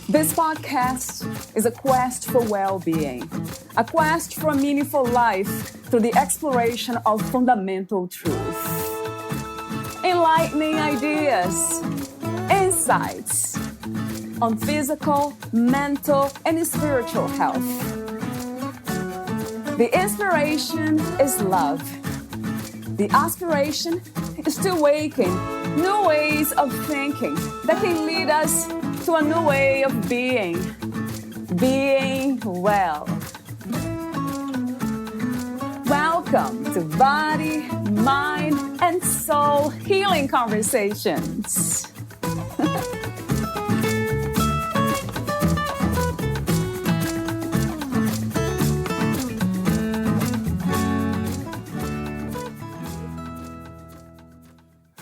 This podcast is a quest for well-being, a quest for a meaningful life through the exploration of fundamental truth. Enlightening ideas, insights on physical, mental, and spiritual health. The inspiration is love. The aspiration is to awaken new ways of thinking that can lead us to a new way of being well. Welcome to Body, Mind, and Soul Healing Conversations.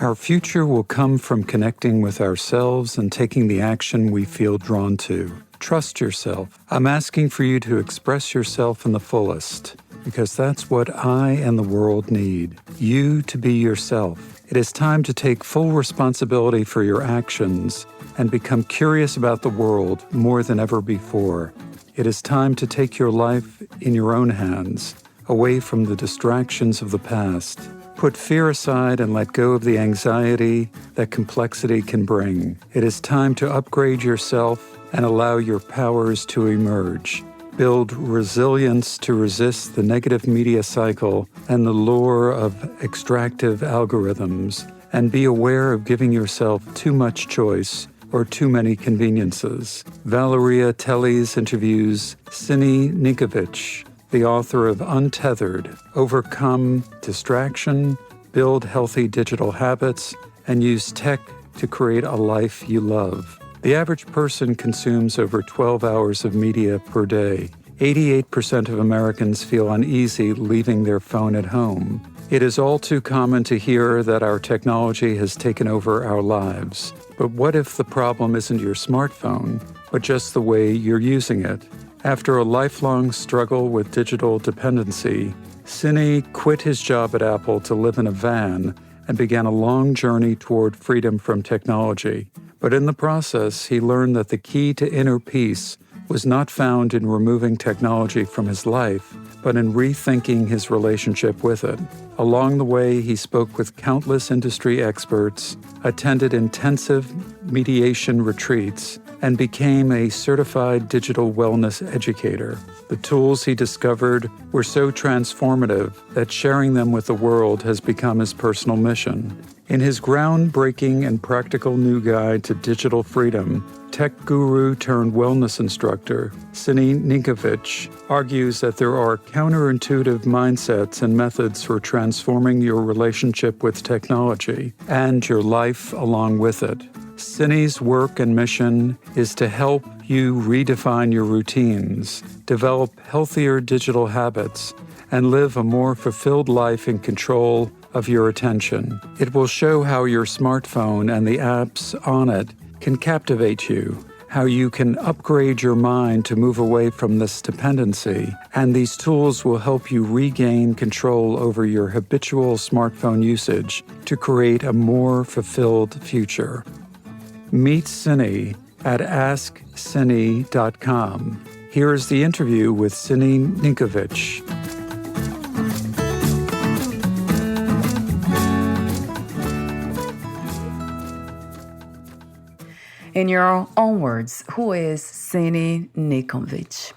Our future will come from connecting with ourselves and taking the action we feel drawn to. Trust yourself. I'm asking for you to express yourself in the fullest, because that's what I and the world need. You to be yourself. It is time to take full responsibility for your actions and become curious about the world more than ever before. It is time to take your life in your own hands, away from the distractions of the past. Put fear aside and let go of the anxiety that complexity can bring. It is time to upgrade yourself and allow your powers to emerge. Build resilience to resist the negative media cycle and the lure of extractive algorithms, and be aware of giving yourself too much choice or too many conveniences. Valeria Teles interviews Sini Ninkovic, the author of Untethered, Overcome Distraction, Build Healthy Digital Habits, and Use Tech to Create a Life You Love. The average person consumes over 12 hours of media per day. 88% of Americans feel uneasy leaving their phone at home. It is all too common to hear that our technology has taken over our lives. But what if the problem isn't your smartphone, but just the way you're using it? After a lifelong struggle with digital dependency, Sini quit his job at Apple to live in a van and began a long journey toward freedom from technology. But in the process, he learned that the key to inner peace was not found in removing technology from his life, but in rethinking his relationship with it. Along the way, he spoke with countless industry experts, attended intensive mediation retreats, and became a certified digital wellness educator. The tools he discovered were so transformative that sharing them with the world has become his personal mission. In his groundbreaking and practical new guide to digital freedom, tech guru turned wellness instructor Sini Ninkovic argues that there are counterintuitive mindsets and methods for transforming your relationship with technology and your life along with it. Sini's work and mission is to help you redefine your routines, develop healthier digital habits, and live a more fulfilled life in control of your attention. It will show how your smartphone and the apps on it can captivate you, how you can upgrade your mind to move away from this dependency, and these tools will help you regain control over your habitual smartphone usage to create a more fulfilled future. Meet Sini at AskSini.com. Here is the interview with Sini Ninkovic. In your own words, who is Sini Ninkovic?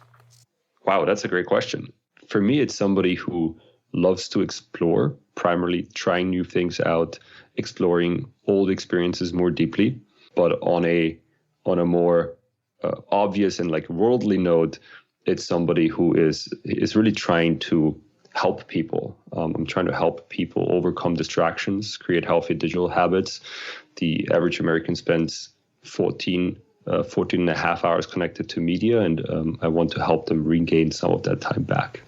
Wow, that's a great question. For me, it's somebody who loves to explore, primarily trying new things out, exploring old experiences more deeply, but on a more obvious and like worldly note, it's somebody who is really trying to help people. I'm trying to help people overcome distractions, create healthy digital habits. The average American spends 14 and a half hours connected to media, and I want to help them regain some of that time back.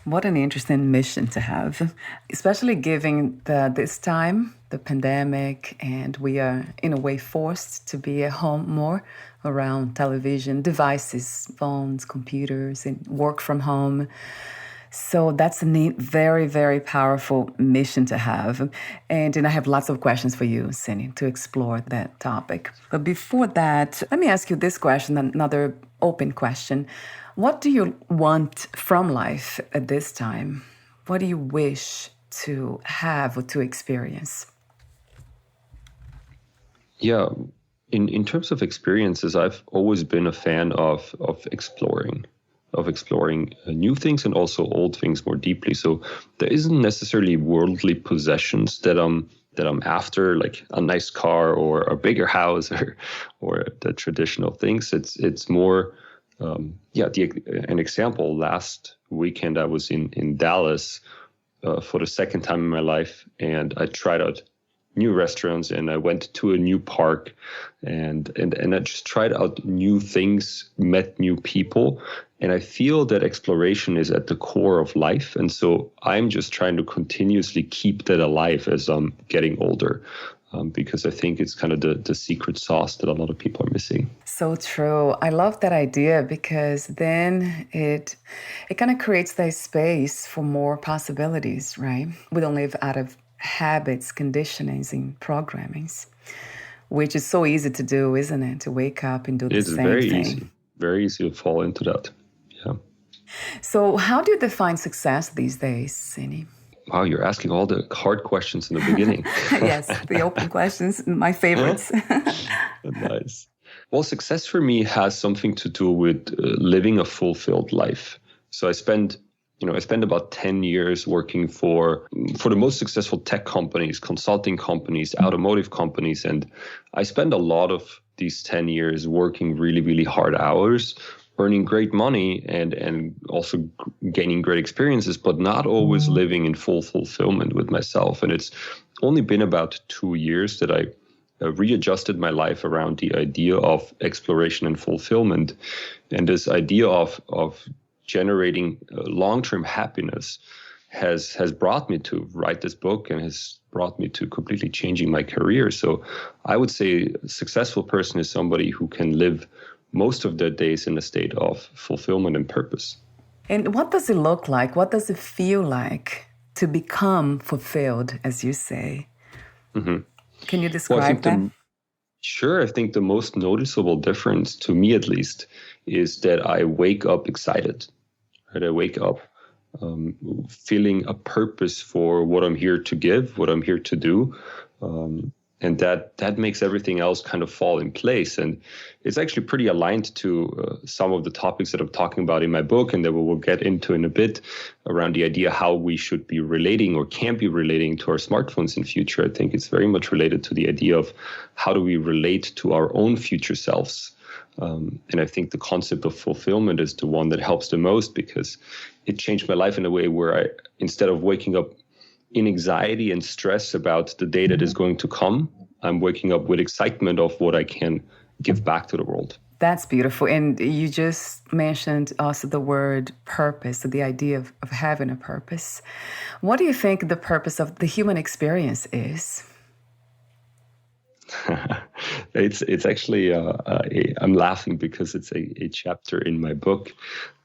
What an interesting mission to have, especially given this time, the pandemic, and we are in a way forced to be at home more around television, devices, phones, computers, and work from home. So that's a neat, very, very powerful mission to have. And I have lots of questions for you, Sini, to explore that topic. But before that, let me ask you this question, another open question. What do you want from life at this time? What do you wish to have or to experience? Yeah, in terms of experiences, I've always been a fan of exploring new things and also old things more deeply. So there isn't necessarily worldly possessions that I'm after, like a nice car or a bigger house or the traditional things. It's more an example. Last weekend I was in Dallas for the second time in my life, and I tried out new restaurants, and I went to a new park, and I just tried out new things, met new people, and I feel that exploration is at the core of life. And so I'm just trying to continuously keep that alive as I'm getting older, because I think it's kind of the secret sauce that a lot of people are missing. So true. I love that idea, because then it kind of creates that space for more possibilities, right? We don't live out of habits, conditionings, and programmings, which is so easy to do, isn't it? To wake up and do the same thing. It's very easy to fall into that. Yeah. So how do you define success these days, Sini? Wow, you're asking all the hard questions in the beginning. Yes, the open questions, my favorites. Nice. Well, success for me has something to do with living a fulfilled life. So I spend about 10 years working for the most successful tech companies, consulting companies, automotive companies. And I spend a lot of these 10 years working really, really hard hours, earning great money and also gaining great experiences, but not always living in full fulfillment with myself. And it's only been about 2 years that I readjusted my life around the idea of exploration and fulfillment. And this idea of generating long-term happiness has brought me to write this book and has brought me to completely changing my career. So I would say a successful person is somebody who can live most of their days in a state of fulfillment and purpose. And what does it look like? What does it feel like to become fulfilled, as you say? Mm-hmm. Can you describe that? Sure. I think the most noticeable difference, to me at least, is that I wake up excited. Right? I wake up feeling a purpose for what I'm here to give, what I'm here to do. And that makes everything else kind of fall in place. And it's actually pretty aligned to some of the topics that I'm talking about in my book and that we will get into in a bit around the idea how we should be relating or can be relating to our smartphones in future. I think it's very much related to the idea of how do we relate to our own future selves. And I think the concept of fulfillment is the one that helps the most, because it changed my life in a way where I, instead of waking up in anxiety and stress about the day that is going to come, I'm waking up with excitement of what I can give back to the world. That's beautiful. And you just mentioned also the word purpose, the idea of having a purpose. What do you think the purpose of the human experience is? It's actually, I'm laughing because it's a chapter in my book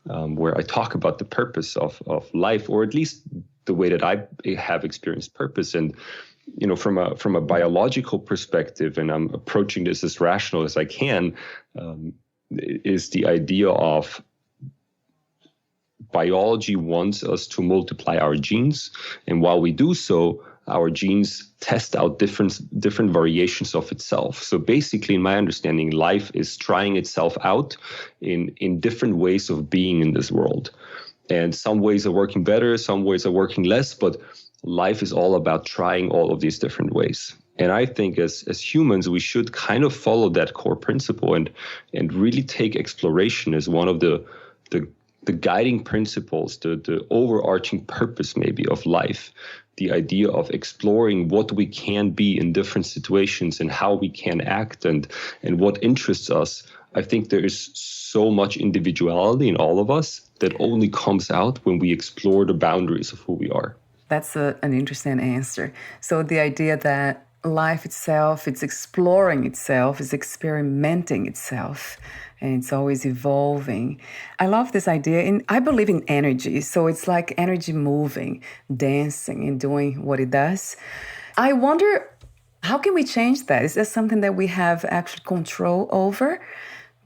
where I talk about the purpose of life, or at least the way that I have experienced purpose. And, you know, from a biological perspective, and I'm approaching this as rational as I can, is the idea of biology wants us to multiply our genes. And while we do so, our genes test out different variations of itself. So basically, in my understanding, life is trying itself out in different ways of being in this world. And some ways are working better, some ways are working less, but life is all about trying all of these different ways. And I think as humans, we should kind of follow that core principle and really take exploration as one of the guiding principles, the overarching purpose maybe of life, the idea of exploring what we can be in different situations and how we can act and what interests us. I think there is so much individuality in all of us that only comes out when we explore the boundaries of who we are. That's an interesting answer. So the idea that life itself, it's exploring itself, it's experimenting itself, and it's always evolving. I love this idea, and I believe in energy. So it's like energy moving, dancing, and doing what it does. I wonder, how can we change that? Is that something that we have actual control over?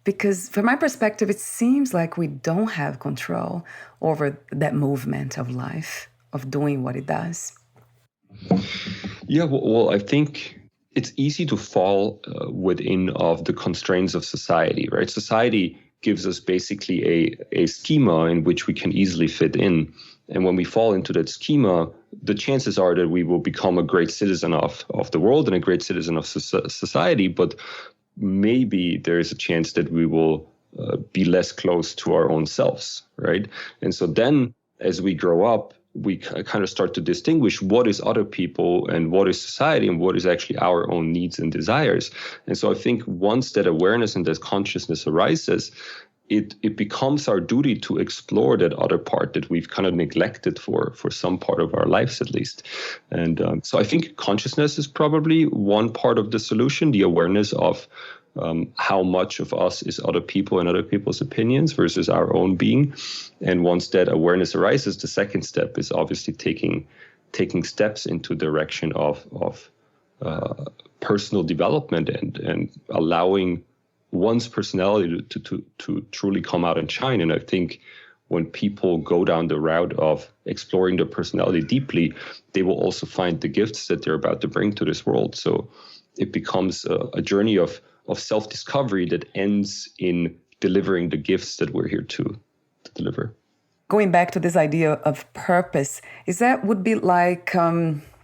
Because from my perspective, it seems like we don't have control over that movement of life, of doing what it does. Yeah, well, I think it's easy to fall within of the constraints of society, right? Society gives us basically a schema in which we can easily fit in. And when we fall into that schema, the chances are that we will become a great citizen of the world and a great citizen of society. But maybe there is a chance that we will be less close to our own selves, right? And so then as we grow up, we kind of start to distinguish what is other people and what is society and what is actually our own needs and desires. And so I think once that awareness and that consciousness arises, it becomes our duty to explore that other part that we've kind of neglected for some part of our lives, at least. And so I think consciousness is probably one part of the solution, the awareness of how much of us is other people and other people's opinions versus our own being. And once that awareness arises, the second step is obviously taking steps into direction of personal development and allowing one's personality to truly come out and shine. And I think when people go down the route of exploring their personality deeply, they will also find the gifts that they're about to bring to this world. So it becomes a journey of self-discovery that ends in delivering the gifts that we're here to deliver. Going back to this idea of purpose, would be like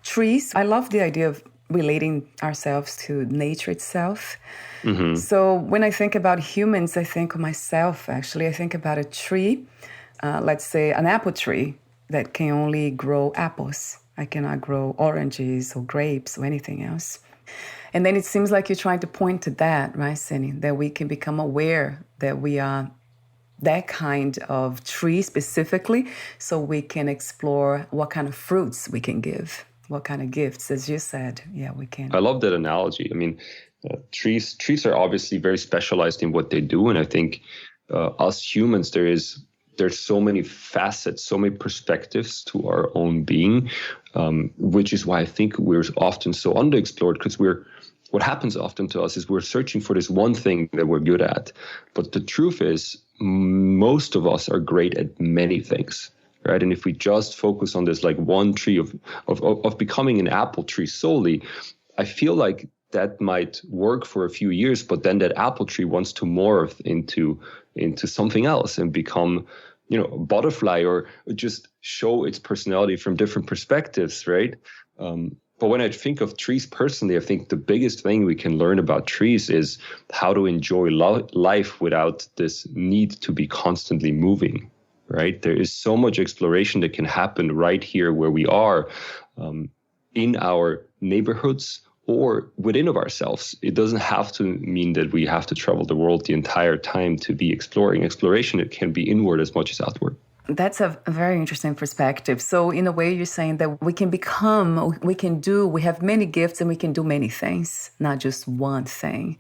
trees? I love the idea of relating ourselves to nature itself. Mm-hmm. So when I think about humans, I think of myself, actually. I think about a tree, let's say an apple tree that can only grow apples. I cannot grow oranges or grapes or anything else. And then it seems like you're trying to point to that, right, Sini? That we can become aware that we are that kind of tree specifically, so we can explore what kind of fruits we can give, what kind of gifts, as you said. Yeah, we can. I love that analogy. I mean, trees are obviously very specialized in what they do. And I think us humans, there's so many facets, so many perspectives to our own being, which is why I think we're often so underexplored, because what happens often to us is we're searching for this one thing that we're good at. But the truth is, most of us are great at many things, right? And if we just focus on this like one tree of becoming an apple tree solely, I feel like that might work for a few years, but then that apple tree wants to morph into something else and become, a butterfly, or just show its personality from different perspectives, right? But when I think of trees personally, I think the biggest thing we can learn about trees is how to enjoy life without this need to be constantly moving, right? There is so much exploration that can happen right here where we are, in our neighborhoods or within of ourselves. It doesn't have to mean that we have to travel the world the entire time to be exploring. Exploration, it can be inward as much as outward. That's a very interesting perspective. So in a way, you're saying that we have many gifts and we can do many things, not just one thing,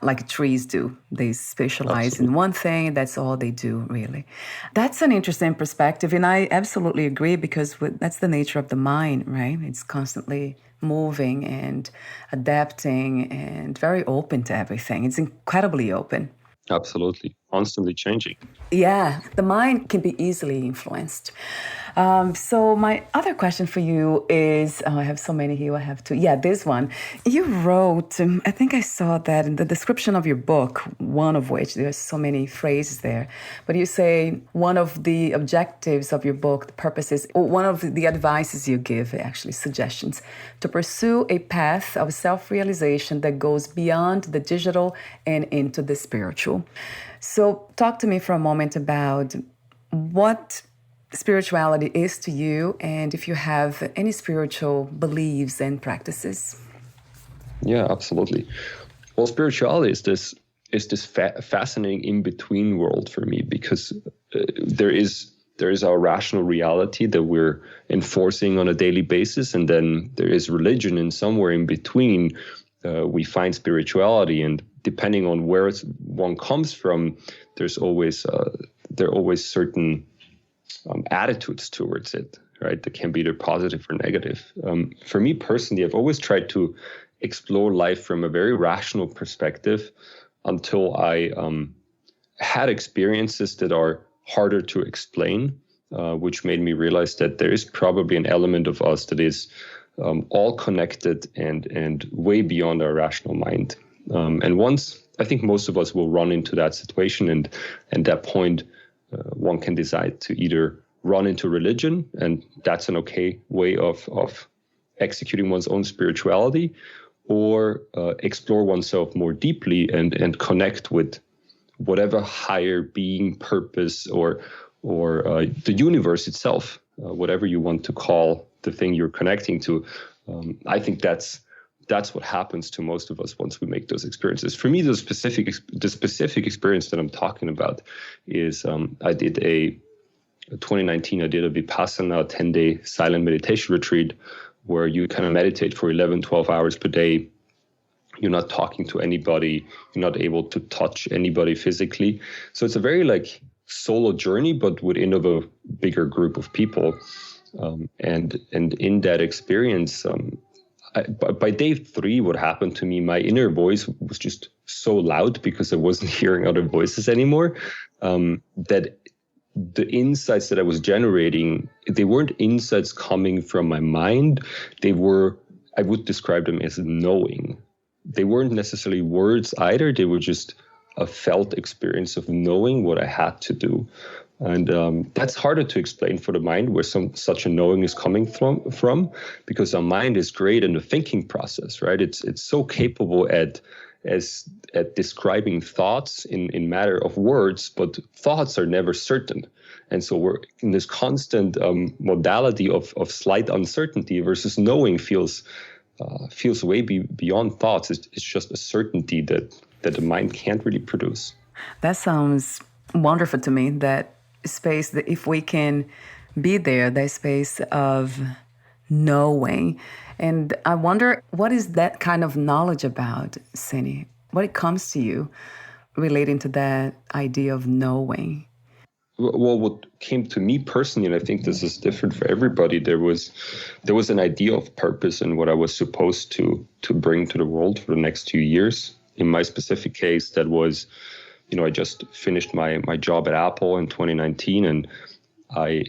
like trees do. They specialize in one thing. That's all they do, really. That's an interesting perspective. And I absolutely agree, because that's the nature of the mind, right? It's constantly moving and adapting and very open to everything. It's incredibly open. Absolutely. Constantly changing. Yeah, the mind can be easily influenced. So my other question for you is, I have so many here, I have to. Yeah, this one. You wrote, I think I saw that in the description of your book, one of which, there's so many phrases there, but you say one of the objectives of your book, the purposes, one of the advices you give, actually suggestions, to pursue a path of self-realization that goes beyond the digital and into the spiritual. So talk to me for a moment about what spirituality is to you, and if you have any spiritual beliefs and practices. Yeah, absolutely. Well, spirituality is this fascinating in-between world for me, because there is there is our rational reality that we're enforcing on a daily basis, and then there is religion, and somewhere in between we find spirituality. And depending on where one comes from, there are always certain attitudes towards it, right? That can be either positive or negative. For me personally, I've always tried to explore life from a very rational perspective until I had experiences that are harder to explain, which made me realize that there is probably an element of us that is all connected and way beyond our rational mind. And once, I think most of us will run into that situation, and at that point, one can decide to either run into religion, and that's an okay way of executing one's own spirituality, or explore oneself more deeply and connect with whatever higher being, purpose, or the universe itself, whatever you want to call the thing you're connecting to. I think that's what happens to most of us once we make those experiences. For me, the specific experience that I'm talking about is I did 2019, I did a Vipassana 10-day silent meditation retreat where you kind of meditate for 11, 12 hours per day. You're not talking to anybody. You're not able to touch anybody physically. So it's a very solo journey, but within of a bigger group of people. And in that experience, by day 3, what happened to me, my inner voice was just so loud because I wasn't hearing other voices anymore, that the insights that I was generating, they weren't insights coming from my mind. They were, I would describe them as knowing. They weren't necessarily words either. They were just a felt experience of knowing what I had to do. And that's harder to explain for the mind, where such a knowing is coming from, because our mind is great in the thinking process, right? It's so capable at describing thoughts in matter of words, but thoughts are never certain. And so we're in this constant modality of slight uncertainty, versus knowing feels way beyond thoughts. It's just a certainty that the mind can't really produce. That sounds wonderful to me, that space, that if we can be there, that space of knowing. And I wonder, what is that kind of knowledge about, Sini? What it comes to you relating to that idea of knowing? Well, what came to me personally, and I think this is different for everybody, there was an idea of purpose and what I was supposed to bring to the world for the next 2 years. In my specific case, that was, I just finished my job at Apple in 2019, and I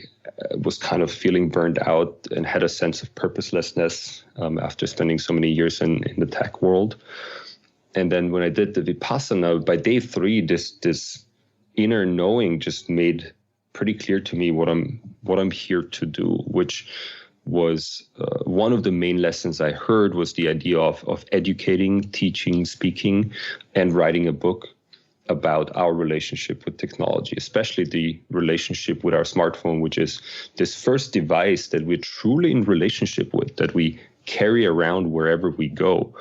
was kind of feeling burned out and had a sense of purposelessness after spending so many years in the tech world. And then when I did the Vipassana, by day 3, this inner knowing just made pretty clear to me what I'm here to do, which was one of the main lessons I heard was the idea of educating, teaching, speaking, and writing a book about our relationship with technology, especially the relationship with our smartphone, which is this first device that we're truly in relationship with, that we carry around wherever we go.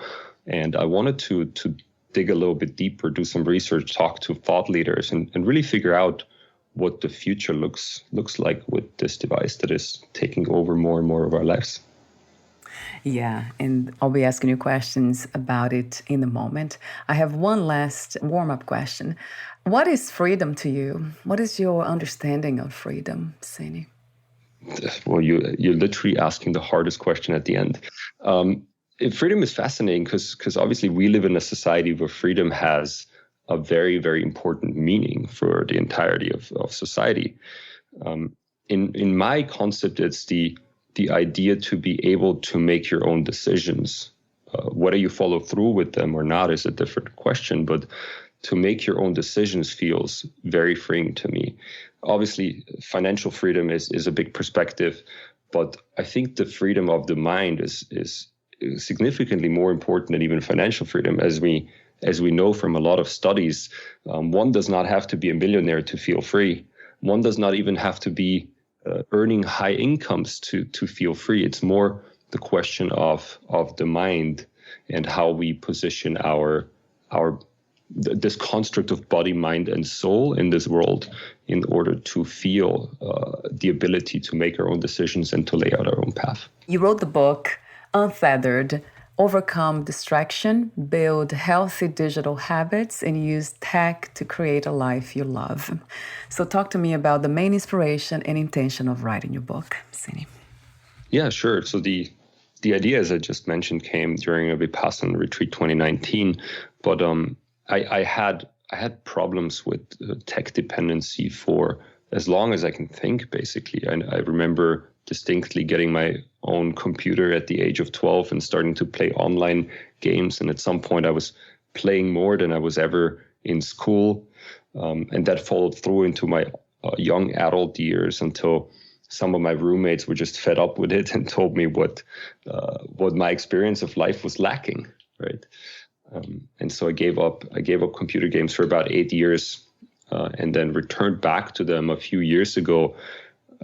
And I wanted to dig a little bit deeper, do some research, talk to thought leaders, and really figure out what the future looks like with this device that is taking over more and more of our lives. Yeah, and I'll be asking you questions about it in a moment. I have one last warm-up question. What is freedom to you? What is your understanding of freedom, Sini? Well, you're literally asking the hardest question at the end. Freedom is fascinating because obviously we live in a society where freedom has a very, very important meaning for the entirety of society. In my concept, it's the idea to be able to make your own decisions. Whether you follow through with them or not is a different question, but to make your own decisions feels very freeing to me. Obviously, financial freedom is a big perspective, but I think the freedom of the mind is significantly more important than even financial freedom. As we know from a lot of studies, one does not have to be a millionaire to feel free. One does not even have to be earning high incomes to feel free. It's more the question of the mind and how we position our this construct of body, mind, and soul in this world in order to feel the ability to make our own decisions and to lay out our own path. You wrote the book, Untethered, Overcome Distraction, Build Healthy Digital Habits, and Use Tech to Create a Life You Love. So talk to me about the main inspiration and intention of writing your book, Sini. Yeah, sure. So the idea, as I just mentioned, came during a Vipassana retreat 2019, but I had problems with tech dependency for as long as I can think, basically. And I remember distinctly getting my own computer at the age of 12 and starting to play online games. And at some point I was playing more than I was ever in school. And that followed through into my young adult years until some of my roommates were just fed up with it and told me what my experience of life was lacking, right? And so I gave up computer games for about 8 years, and then returned back to them a few years ago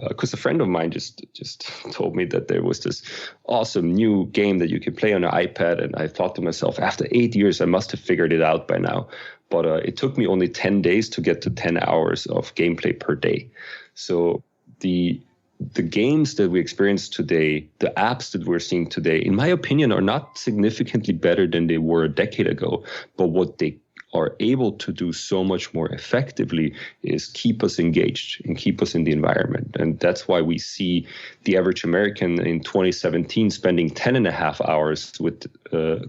because a friend of mine just told me that there was this awesome new game that you could play on an iPad. And I thought to myself, after 8 years, I must have figured it out by now. But it took me only 10 days to get to 10 hours of gameplay per day. So the games that we experience today, the apps that we're seeing today, in my opinion, are not significantly better than they were a decade ago. But what they are able to do so much more effectively is keep us engaged and keep us in the environment. And that's why we see the average American in 2017 spending 10 and a half hours with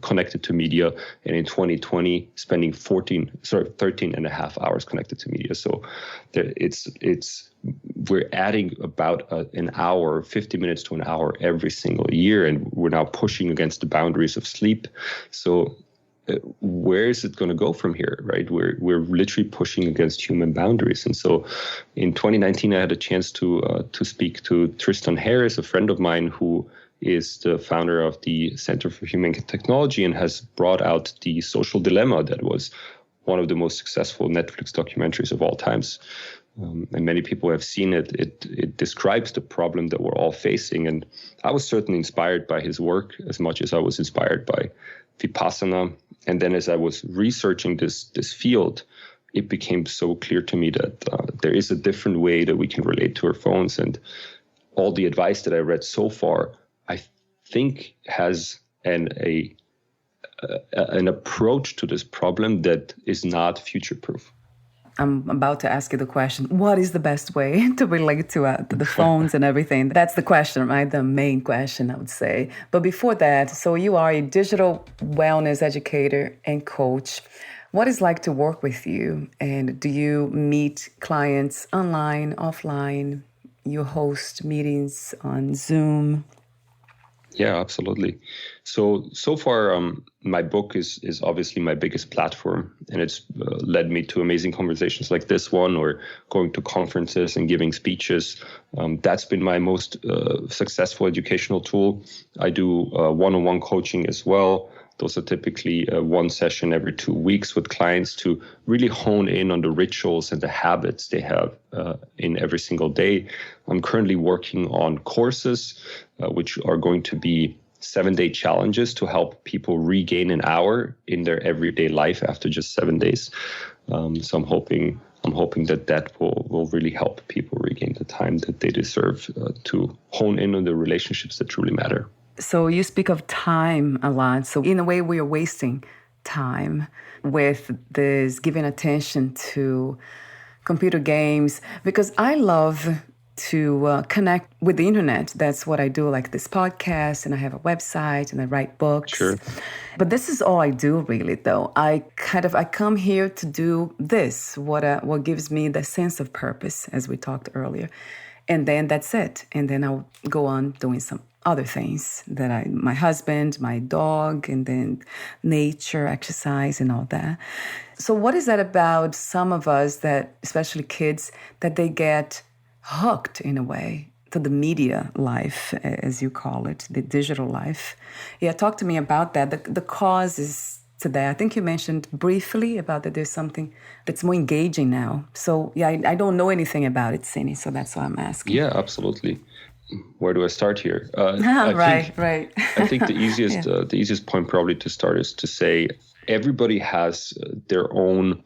connected to media, and in 2020 spending 13 and a half hours connected to media. So we're adding about an hour, 50 minutes to an hour every single year, and we're now pushing against the boundaries of sleep. So where is it going to go from here, right? We're literally pushing against human boundaries. And so in 2019, I had a chance to speak to Tristan Harris, a friend of mine who is the founder of the Center for Human Technology and has brought out The Social Dilemma, that was one of the most successful Netflix documentaries of all times. And many people have seen it. It describes the problem that we're all facing. And I was certainly inspired by his work as much as I was inspired by Vipassana. And then as I was researching this field, it became so clear to me that there is a different way that we can relate to our phones. And all the advice that I read so far, I think has an approach to this problem that is not future-proof. I'm about to ask you the question, what is the best way to relate to the phones and everything? That's the question, right? The main question, I would say. But before that, so you are a digital wellness educator and coach. What is it like to work with you? And do you meet clients online, offline? You host meetings on Zoom? Yeah, absolutely. So far, my book is obviously my biggest platform, and it's led me to amazing conversations like this one, or going to conferences and giving speeches. That's been my most successful educational tool. I do one-on-one coaching as well. Those are typically one session every 2 weeks with clients to really hone in on the rituals and the habits they have in every single day. I'm currently working on courses, which are going to be 7-day challenges to help people regain an hour in their everyday life after just 7 days. So I'm hoping that will really help people regain the time that they deserve to hone in on the relationships that truly matter. So you speak of time a lot. So in a way, we are wasting time with this giving attention to computer games, because I love to connect with the internet. That's what I do, like this podcast, and I have a website, and I write books. Sure. But this is all I do, really, though. I come here to do this, what gives me the sense of purpose, as we talked earlier. And then that's it. And then I'll go on doing some other things that my husband, my dog, and then nature, exercise, and all that. So what is that about some of us, that, especially kids, that they get hooked in a way to the media life, as you call it, the digital life? Yeah, talk to me about that. The causes to that. I think you mentioned briefly about that there's something that's more engaging now. So yeah, I don't know anything about it, Sini, so that's why I'm asking. Yeah, absolutely. Where do I start here? Right. I think the easiest Yeah. the easiest point probably to start is to say everybody has their own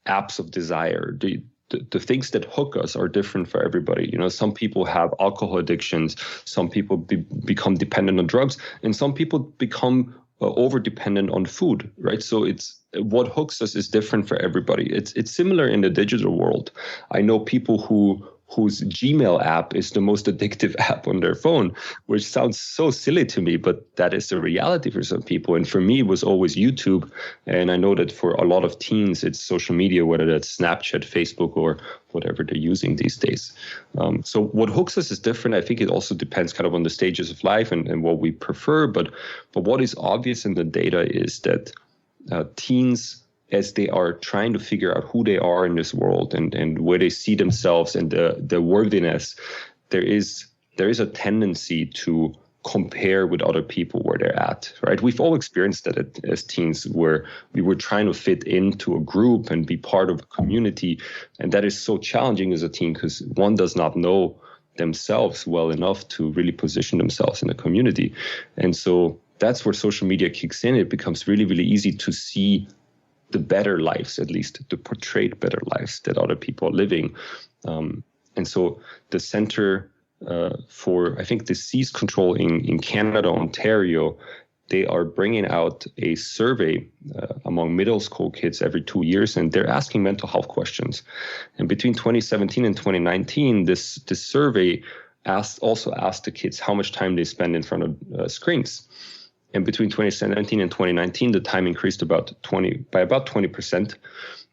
apps of desire. The things that hook us are different for everybody. Some people have alcohol addictions, some people become dependent on drugs, and some people become over dependent on food, right? So it's what hooks us is different for everybody. It's similar in the digital world. I know people whose Gmail app is the most addictive app on their phone, which sounds so silly to me, but that is the reality for some people. And for me, it was always YouTube. And I know that for a lot of teens, it's social media, whether that's Snapchat, Facebook, or whatever they're using these days. So what hooks us is different. I think it also depends kind of on the stages of life and what we prefer. But what is obvious in the data is that teens, as they are trying to figure out who they are in this world and where they see themselves and the worthiness, there is a tendency to compare with other people where they're at, right? We've all experienced that as teens, where we were trying to fit into a group and be part of a community. And that is so challenging as a teen because one does not know themselves well enough to really position themselves in a community. And so that's where social media kicks in. It becomes really, really easy to see the better lives, at least the portrayed better lives that other people are living. And so the Center for, I think, Disease Control in Canada, Ontario, they are bringing out a survey among middle school kids every 2 years, and they're asking mental health questions. And between 2017 and 2019, this survey also asked the kids how much time they spend in front of screens. And between 2017 and 2019, the time increased by about 20%.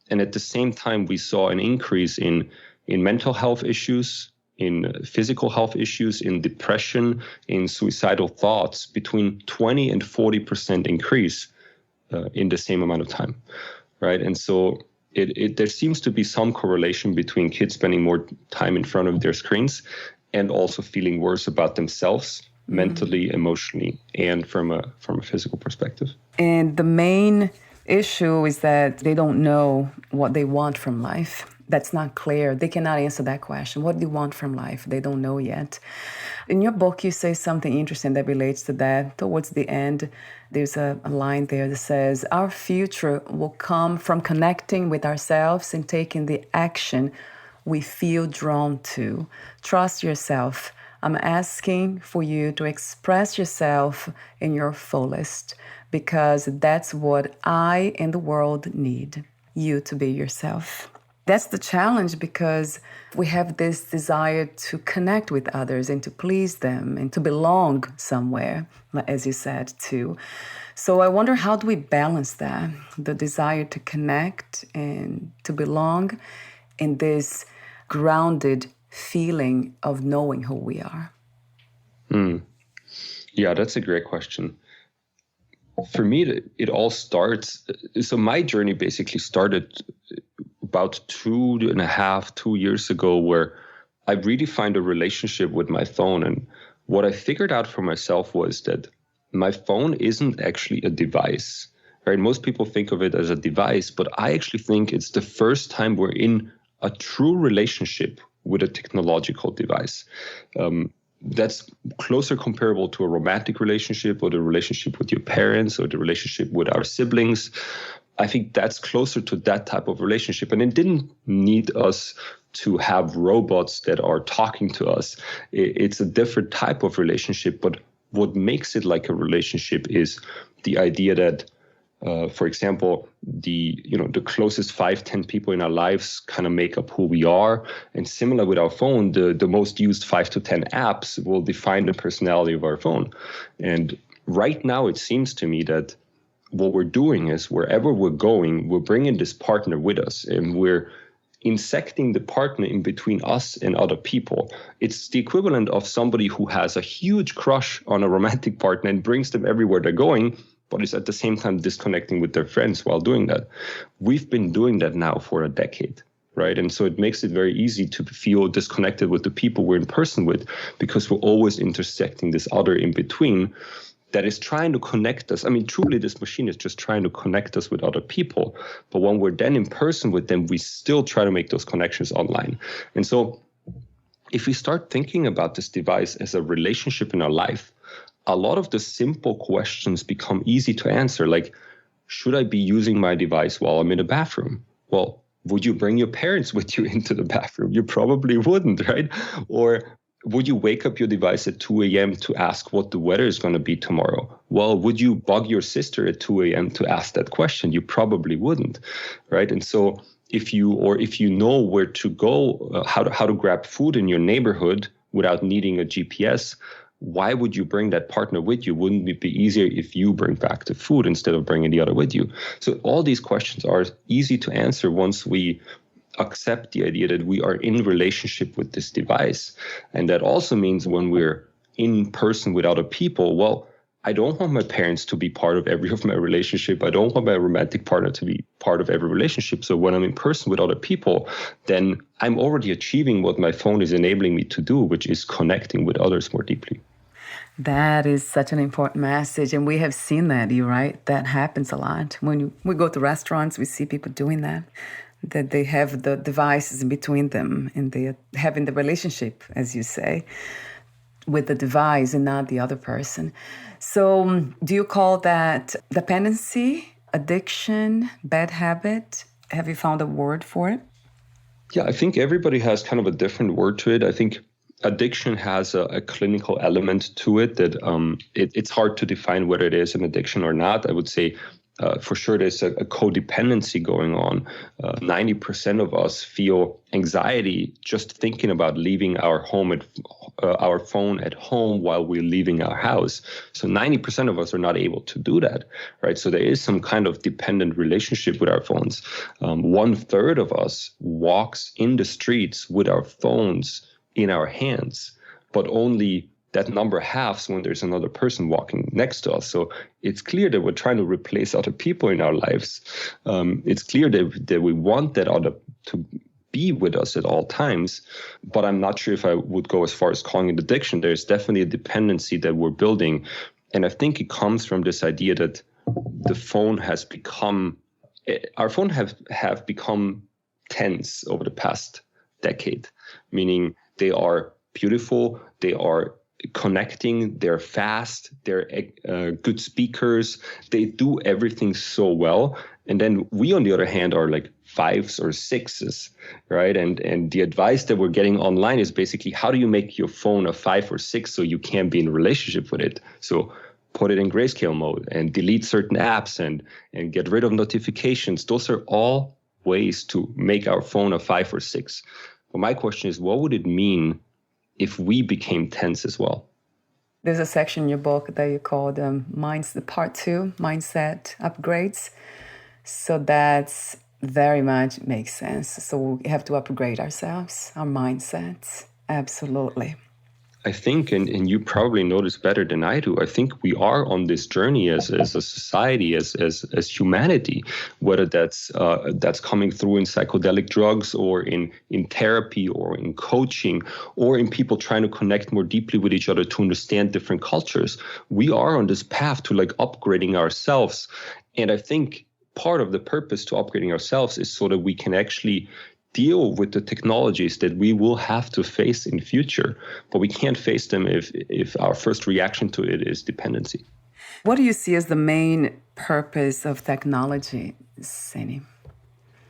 And at the same time, we saw an increase in mental health issues, in physical health issues, in depression, in suicidal thoughts, between 20 and 40% increase in the same amount of time, right? And so there seems to be some correlation between kids spending more time in front of their screens and also feeling worse about themselves, mentally, emotionally, and from a physical perspective. And the main issue is that they don't know what they want from life. That's not clear. They cannot answer that question. What do you want from life? They don't know yet. In your book, you say something interesting that relates to that. Towards the end, there's a line there that says, our future will come from connecting with ourselves and taking the action we feel drawn to. Trust yourself. I'm asking for you to express yourself in your fullest, because that's what I and the world need, you to be yourself. That's the challenge, because we have this desire to connect with others and to please them and to belong somewhere, as you said, too. So I wonder, how do we balance that, the desire to connect and to belong, in this grounded feeling of knowing who we are? Yeah, that's a great question. For me, it all starts. So my journey basically started about 2 years ago, where I redefined a relationship with my phone. And what I figured out for myself was that my phone isn't actually a device, right? Most people think of it as a device, but I actually think it's the first time we're in a true relationship with a technological device. That's closer comparable to a romantic relationship, or the relationship with your parents, or the relationship with our siblings. I think that's closer to that type of relationship. And it didn't need us to have robots that are talking to us. It's a different type of relationship. But what makes it like a relationship is the idea that, for example, the closest 5-10 people in our lives kind of make up who we are. And similar with our phone, the most used 5 to 10 apps will define the personality of our phone. And right now, it seems to me that what we're doing is, wherever we're going, we're bringing this partner with us, and we're insecting the partner in between us and other people. It's the equivalent of somebody who has a huge crush on a romantic partner and brings them everywhere they're going, but is at the same time disconnecting with their friends while doing that. We've been doing that now for a decade, right? And so it makes it very easy to feel disconnected with the people we're in person with, because we're always intersecting this other in between that is trying to connect us. I mean, truly, this machine is just trying to connect us with other people. But when we're then in person with them, we still try to make those connections online. And so if we start thinking about this device as a relationship in our life, a lot of the simple questions become easy to answer. Like, should I be using my device while I'm in the bathroom? Well, would you bring your parents with you into the bathroom? You probably wouldn't, right? Or would you wake up your device at 2 a.m. to ask what the weather is going to be tomorrow? Well, would you bug your sister at 2 a.m. to ask that question? You probably wouldn't, right? And so if you know where to go, how to grab food in your neighborhood without needing a GPS, why would you bring that partner with you? Wouldn't it be easier if you bring back the food instead of bringing the other with you? So all these questions are easy to answer once we accept the idea that we are in relationship with this device. And that also means when we're in person with other people, well, I don't want my parents to be part of every of my relationship. I don't want my romantic partner to be part of every relationship. So when I'm in person with other people, then I'm already achieving what my phone is enabling me to do, which is connecting with others more deeply. That is such an important message. And we have seen that, you're right. That happens a lot. When we go to restaurants, we see people doing that they have the devices in between them and they're having the relationship, as you say, with the device and not the other person. So do you call that dependency, addiction, bad habit? Have you found a word for it? Yeah, I think everybody has kind of a different word to it. I think addiction has a clinical element to it that it's hard to define whether it is an addiction or not. I would say for sure there's a codependency going on. 90% of us feel anxiety just thinking about leaving our phone at home while we're leaving our house. So 90% of us are not able to do that, right? So there is some kind of dependent relationship with our phones. 1/3 of us walks in the streets with our phones in our hands, but only that number halves when there's another person walking next to us. So it's clear that we're trying to replace other people in our lives. It's clear that we want that other to be with us at all times, but I'm not sure if I would go as far as calling it addiction. There's definitely a dependency that we're building. And I think it comes from this idea that the phone has become, our phone have become tense over the past decade, meaning they are beautiful, they are connecting, they're fast, they're good speakers, they do everything so well. And then we, on the other hand, are like 5s or 6s, right? And the advice that we're getting online is basically, how do you make your phone a 5 or 6 so you can be in a relationship with it? So put it in grayscale mode and delete certain apps and get rid of notifications. Those are all ways to make our phone a 5 or 6. But my question is, what would it mean if we became tense as well? There's a section in your book that you called Part 2, Mindset Upgrades. So that's very much makes sense. So we have to upgrade ourselves, our mindsets. Absolutely. I think, and you probably know this better than I do, I think we are on this journey as a society, as humanity, whether that's coming through in psychedelic drugs or in therapy or in coaching or in people trying to connect more deeply with each other to understand different cultures. We are on this path to like upgrading ourselves. And I think part of the purpose to upgrading ourselves is so that we can actually deal with the technologies that we will have to face in future, but we can't face them if our first reaction to it is dependency. What do you see as the main purpose of technology, Sini?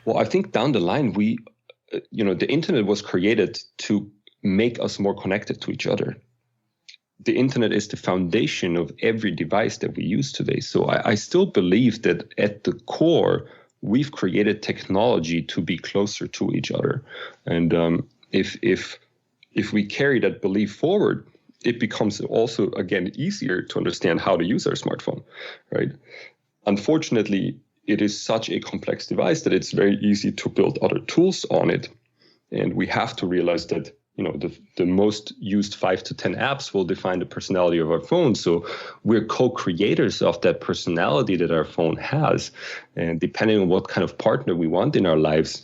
Well, I think down the line, the internet was created to make us more connected to each other. The internet is the foundation of every device that we use today. So I still believe that at the core, we've created technology to be closer to each other. And if we carry that belief forward, it becomes also, again, easier to understand how to use our smartphone, right? Unfortunately, it is such a complex device that it's very easy to build other tools on it. And we have to realize that the most used 5 to 10 apps will define the personality of our phone. So we're co-creators of that personality that our phone has. And depending on what kind of partner we want in our lives,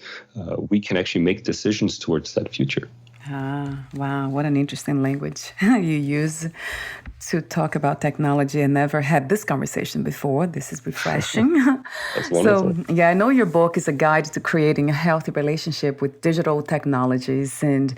we can actually make decisions towards that future. Ah, wow. What an interesting language you use to talk about technology. I never had this conversation before. This is refreshing. That's wonderful. So, I know your book is a guide to creating a healthy relationship with digital technologies and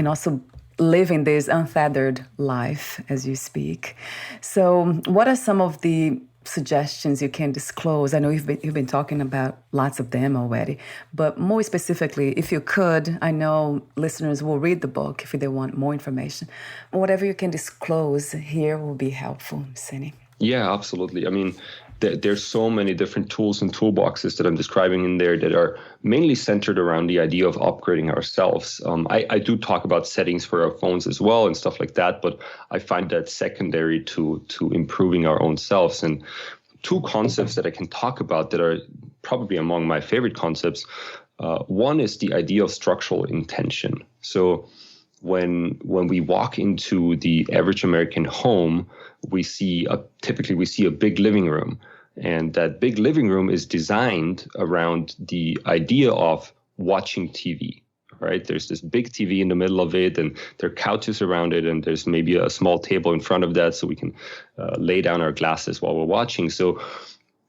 also living this untethered life, as you speak. So what are some of the suggestions you can disclose? I know you've been talking about lots of them already, but more specifically, if you could, I know listeners will read the book if they want more information. Whatever you can disclose here will be helpful, Sini. Yeah, absolutely. I mean, there's so many different tools and toolboxes that I'm describing in there that are mainly centered around the idea of upgrading ourselves. I do talk about settings for our phones as well and stuff like that, but I find that secondary to improving our own selves. And two concepts that I can talk about that are probably among my favorite concepts. One is the idea of structural intention. So when we walk into the average American home, typically we see a big living room, and that big living room is designed around the idea of watching TV. Right? There's this big TV in the middle of it, and there are couches around it, and there's maybe a small table in front of that so we can lay down our glasses while we're watching. So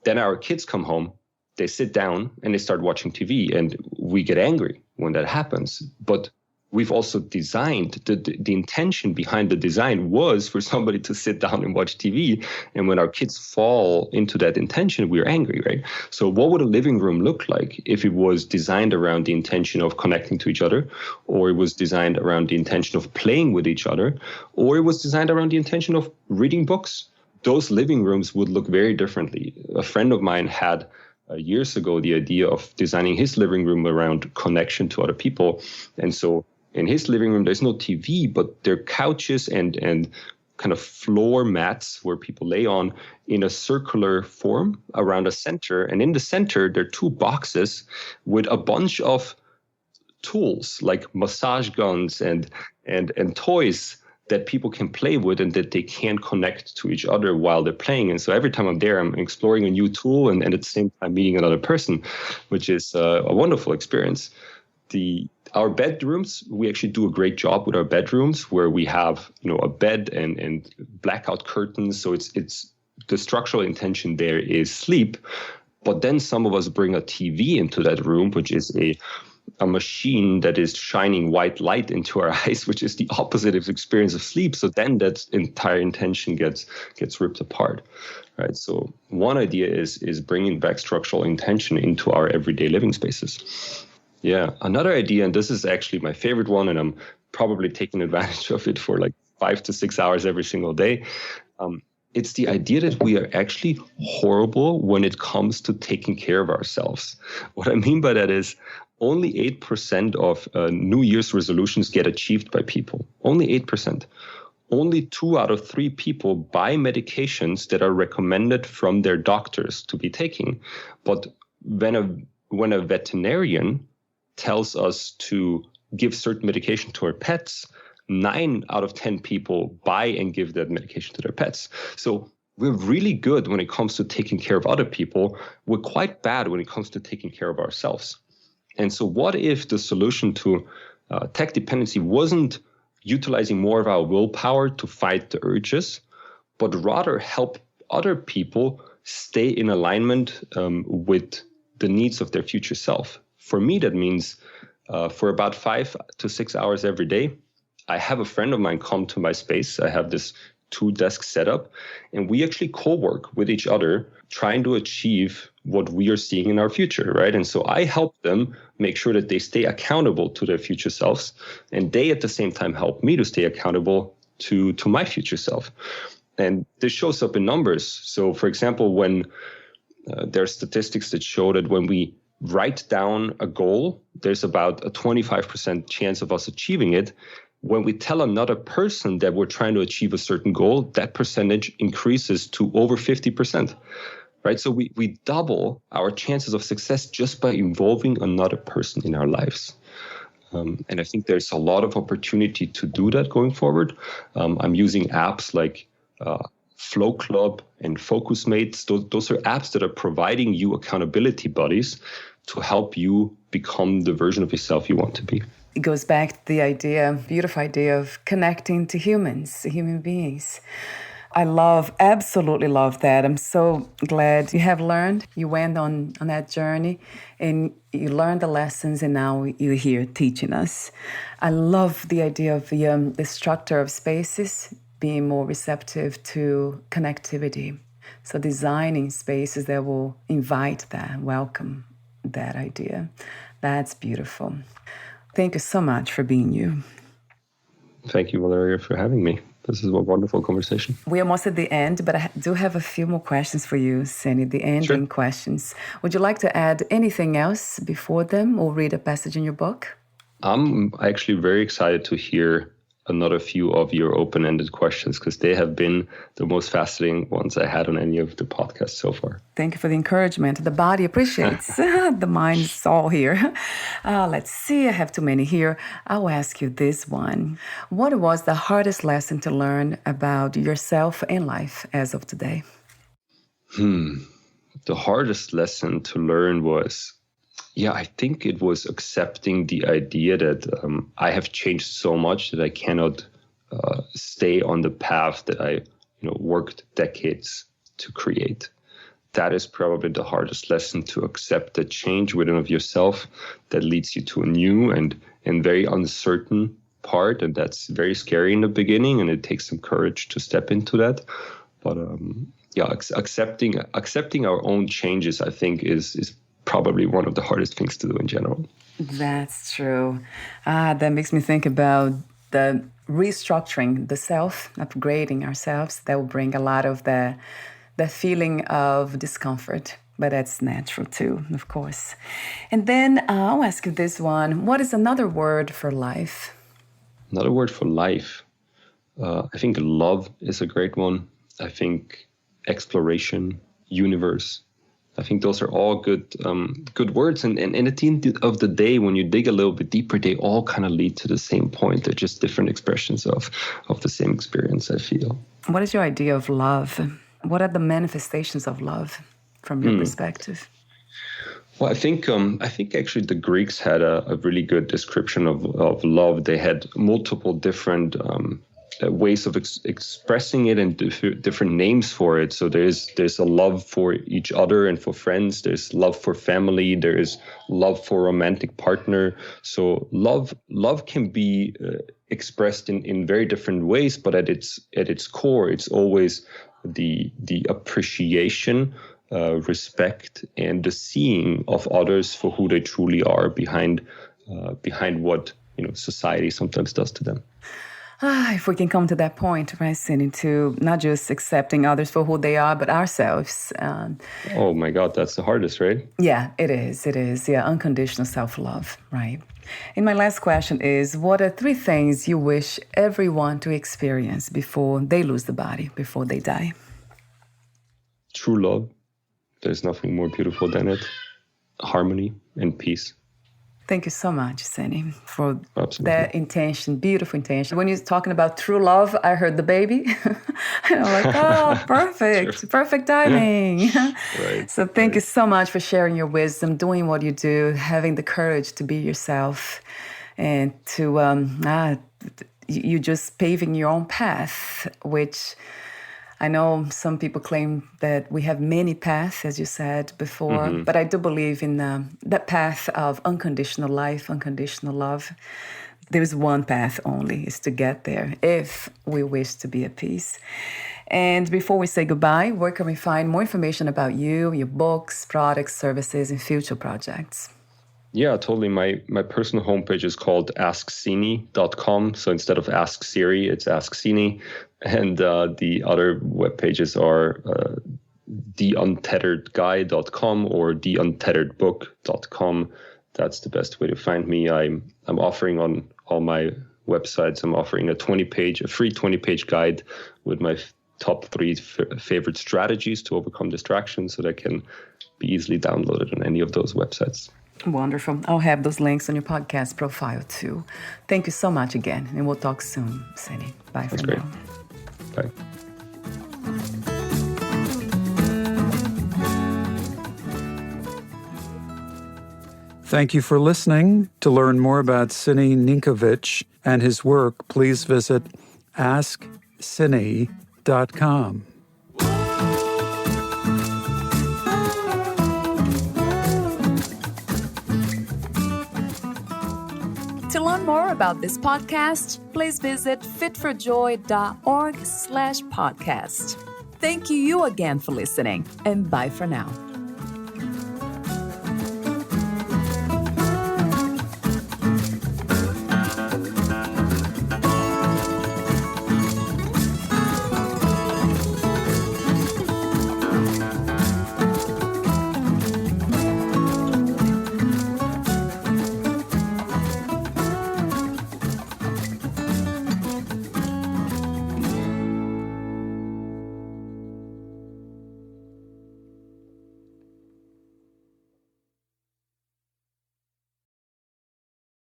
then our kids come home, they sit down, and they start watching TV, and we get angry when that happens. But we've also designed, the intention behind the design was for somebody to sit down and watch TV. And when our kids fall into that intention, we're angry, right? So what would a living room look like if it was designed around the intention of connecting to each other, or it was designed around the intention of playing with each other, or it was designed around the intention of reading books? Those living rooms would look very differently. A friend of mine had years ago the idea of designing his living room around connection to other people. And so in his living room, there's no TV, but there are couches and kind of floor mats where people lay on in a circular form around a center. And in the center, there are two boxes with a bunch of tools like massage guns and toys that people can play with and that they can connect to each other while they're playing. And so every time I'm there, I'm exploring a new tool and at the same time meeting another person, which is a wonderful experience. Our bedrooms, we actually do a great job with our bedrooms where we have, a bed and blackout curtains. So it's the structural intention there is sleep. But then some of us bring a TV into that room, which is a machine that is shining white light into our eyes, which is the opposite of the experience of sleep. So then that entire intention gets ripped apart, right? So one idea is bringing back structural intention into our everyday living spaces. Yeah. Another idea, and this is actually my favorite one, and I'm probably taking advantage of it for like 5 to 6 hours every single day. It's the idea that we are actually horrible when it comes to taking care of ourselves. What I mean by that is only 8% of New Year's resolutions get achieved by people. Only 8%. Only 2 out of 3 people buy medications that are recommended from their doctors to be taking. But when a veterinarian tells us to give certain medication to our pets, 9 out of 10 people buy and give that medication to their pets. So we're really good when it comes to taking care of other people. We're quite bad when it comes to taking care of ourselves. And so what if the solution to tech dependency wasn't utilizing more of our willpower to fight the urges, but rather help other people stay in alignment with the needs of their future self? For me, that means for about 5 to 6 hours every day, I have a friend of mine come to my space. I have this 2-desk setup, and we actually co-work with each other, trying to achieve what we are seeing in our future, right? And so I help them make sure that they stay accountable to their future selves, and they at the same time help me to stay accountable to my future self. And this shows up in numbers. So, for example, when there are statistics that show that when we write down a goal, there's about a 25% chance of us achieving it. When we tell another person that we're trying to achieve a certain goal, that percentage increases to over 50%, right? So we double our chances of success just by involving another person in our lives. And I think there's a lot of opportunity to do that going forward. I'm using apps like Flow Club and Focus Mates. Those are apps that are providing you accountability buddies to help you become the version of yourself you want to be. It goes back to the beautiful idea of connecting to humans, human beings. Absolutely love that. I'm so glad you have learned. You went on that journey and you learned the lessons, and now you're here teaching us. I love the idea of the structure of spaces being more receptive to connectivity. So designing spaces that will invite that, welcome that idea. That's beautiful. Thank you so much for being you. Thank you, Valeria, for having me. This is a wonderful conversation. We're almost at the end, but I do have a few more questions for you, Sini, the ending questions. Would you like to add anything else before them or read a passage in your book? I'm actually very excited to hear another few of your open-ended questions, because they have been the most fascinating ones I had on any of the podcasts so far. Thank you for the encouragement. The body appreciates. The mind's all here. Let's see. I have too many here. I'll ask you this one. What was the hardest lesson to learn about yourself and life as of today? The hardest lesson to learn was, I think it was accepting the idea that I have changed so much that I cannot stay on the path that I worked decades to create. That is probably the hardest lesson, to accept the change within of yourself that leads you to a new and very uncertain part. And that's very scary in the beginning, and it takes some courage to step into that. But accepting our own changes, I think, is probably one of the hardest things to do in general. That's true. That makes me think about the restructuring the self, upgrading ourselves. That will bring a lot of the feeling of discomfort, but that's natural too, of course. And then I'll ask you this one. What is another word for life? Another word for life? I think love is a great one. I think exploration, universe. I think those are all good words. And at the end of the day, when you dig a little bit deeper, they all kind of lead to the same point. They're just different expressions of the same experience, I feel. What is your idea of love? What are the manifestations of love from your perspective? Well, I think actually the Greeks had a really good description of love. They had multiple different ways of expressing it and different names for it. So there's a love for each other and for friends. There's love for family. There is love for romantic partner. So love can be expressed in very different ways, but at its core, it's always the appreciation, respect, and the seeing of others for who they truly are behind what society sometimes does to them. If we can come to that point, right, Sini, to not just accepting others for who they are, but ourselves. Oh my God, that's the hardest, right? Yeah, it is. It is. Yeah, unconditional self-love, right? And my last question is, what are 3 things you wish everyone to experience before they lose the body, before they die? True love. There's nothing more beautiful than it. Harmony and peace. Thank you so much, Sini, for Absolutely. that intention, beautiful intention. When you're talking about true love, I heard the baby. And I'm like, oh, perfect, perfect timing. Right. So thank you so much for sharing your wisdom, doing what you do, having the courage to be yourself, and to you just paving your own path, which I know some people claim that we have many paths, as you said before, but I do believe in that path of unconditional life, unconditional love. There's one path only, is to get there if we wish to be at peace. And before we say goodbye, where can we find more information about you, your books, products, services, and future projects? Yeah, totally. My personal homepage is called asksini.com. So instead of Ask Siri, it's Ask Sini. And the other web pages are theuntetheredguy.com or theuntetheredbook.com. That's the best way to find me. I'm offering on all my websites, I'm offering a free 20-page guide with my top 3 favorite strategies to overcome distractions, so that can be easily downloaded on any of those websites. Wonderful. I'll have those links on your podcast profile too. Thank you so much again, and we'll talk soon, Sini. Bye for now. Bye. Thank you for listening. To learn more about Sini Ninkovic and his work, please visit asksini.com. fullest.com. To learn more about this podcast, please visit fitforjoy.org/podcast. Thank you again for listening, and bye for now.